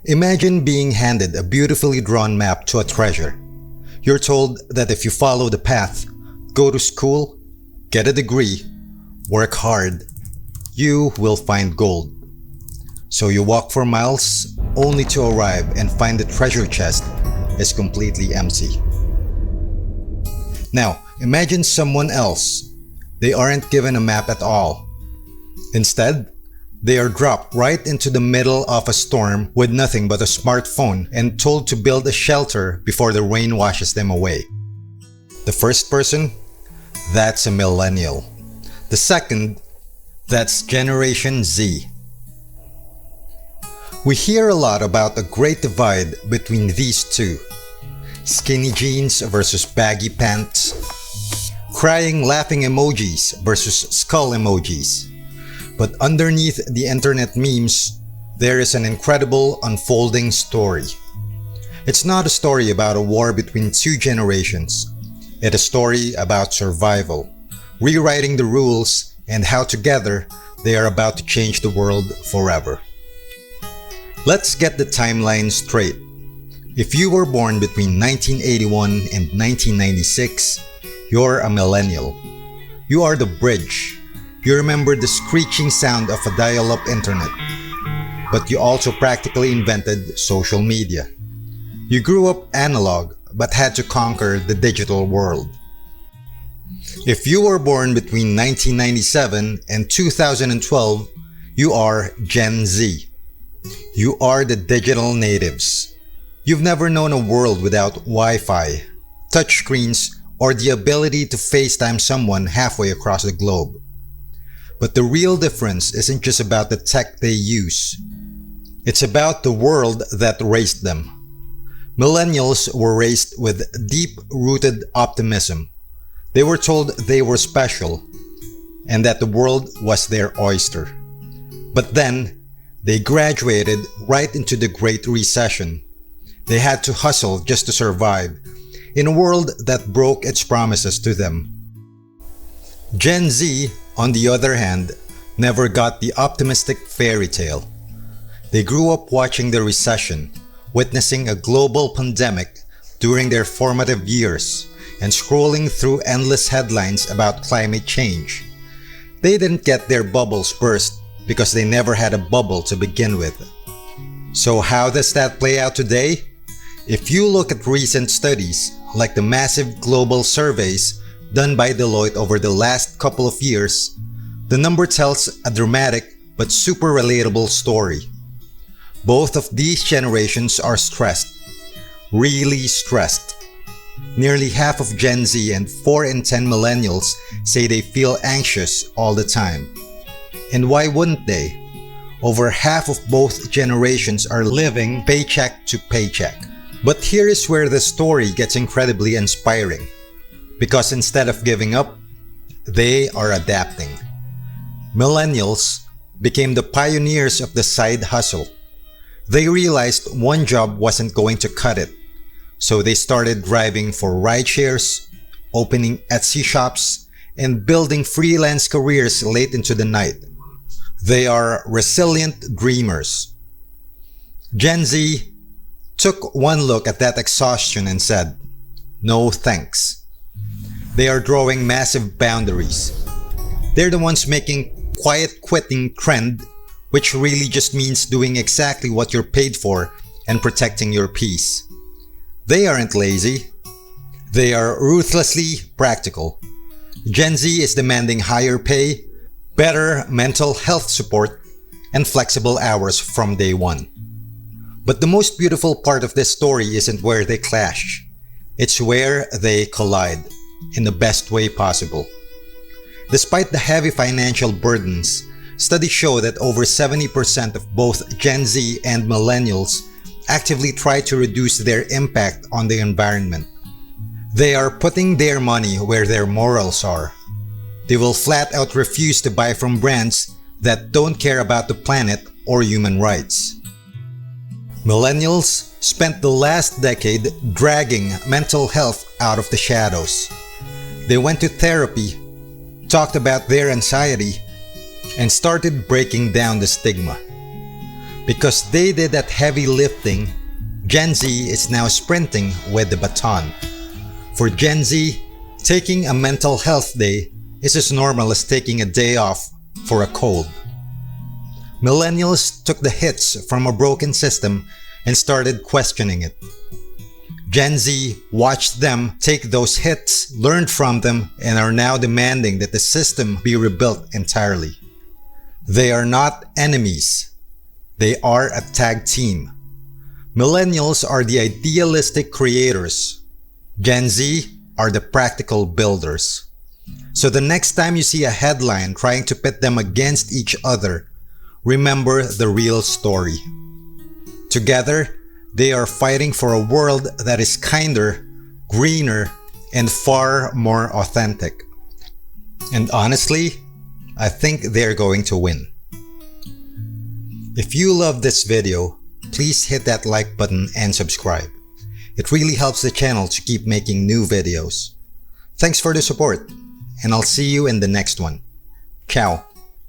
Imagine being handed a beautifully drawn map to a treasure. You're told that if you follow the path, go to school, get a degree, work hard, you will find gold. So you walk for miles only to arrive and find the treasure chest is completely empty. Now, imagine someone else. They aren't given a map at all. Instead, they are dropped right into the middle of a storm with nothing but a smartphone and told to build a shelter before the rain washes them away. The first person, that's a millennial. The second, that's Generation Z. We hear a lot about the great divide between these two. Skinny jeans versus baggy pants. Crying, laughing emojis versus skull emojis. But underneath the internet memes, there is an incredible unfolding story. It's not a story about a war between two generations. It's a story about survival, rewriting the rules, and how together they are about to change the world forever. Let's get the timeline straight. If you were born between 1981 and 1996, you're a millennial. You are the bridge. You remember the screeching sound of a dial-up internet. But you also practically invented social media. You grew up analog but had to conquer the digital world. If you were born between 1997 and 2012, you are Gen Z. You are the digital natives. You've never known a world without Wi-Fi, touchscreens, or the ability to FaceTime someone halfway across the globe. But the real difference isn't just about the tech they use. It's about the world that raised them. Millennials were raised with deep-rooted optimism. They were told they were special and that the world was their oyster. But then, they graduated right into the Great Recession. They had to hustle just to survive in a world that broke its promises to them. Gen Z, on the other hand, never got the optimistic fairy tale. They grew up watching the recession, witnessing a global pandemic during their formative years, and scrolling through endless headlines about climate change. They didn't get their bubbles burst because they never had a bubble to begin with. So how does that play out today? If you look at recent studies, like the massive global surveys done by Deloitte over the last couple of years, the number tells a dramatic but super relatable story. Both of these generations are stressed, really stressed. Nearly half of Gen Z and 4 in 10 millennials say they feel anxious all the time. And why wouldn't they? Over half of both generations are living paycheck to paycheck. But here is where the story gets incredibly inspiring. Because instead of giving up, they are adapting. Millennials became the pioneers of the side hustle. They realized one job wasn't going to cut it. So they started driving for rideshares, opening Etsy shops, and building freelance careers late into the night. They are resilient dreamers. Gen Z took one look at that exhaustion and said, "No thanks." They are drawing massive boundaries. They're the ones making quiet quitting trend, which really just means doing exactly what you're paid for and protecting your peace. They aren't lazy. They are ruthlessly practical. Gen Z is demanding higher pay, better mental health support, and flexible hours from day one. But the most beautiful part of this story isn't where they clash. It's where they collide, in the best way possible. Despite the heavy financial burdens, studies show that over 70% of both Gen Z and millennials actively try to reduce their impact on the environment. They are putting their money where their morals are. They will flat out refuse to buy from brands that don't care about the planet or human rights. Millennials spent the last decade dragging mental health out of the shadows. They went to therapy, talked about their anxiety, and started breaking down the stigma. Because they did that heavy lifting, Gen Z is now sprinting with the baton. For Gen Z, taking a mental health day is as normal as taking a day off for a cold. Millennials took the hits from a broken system and started questioning it. Gen Z watched them take those hits, learned from them, and are now demanding that the system be rebuilt entirely. They are not enemies. They are a tag team. Millennials are the idealistic creators. Gen Z are the practical builders. So the next time you see a headline trying to pit them against each other, remember the real story. Together, they are fighting for a world that is kinder, greener, and far more authentic. And honestly, I think they're going to win. If you love this video, please hit that like button and subscribe. It really helps the channel to keep making new videos. Thanks for the support, and I'll see you in the next one. Ciao.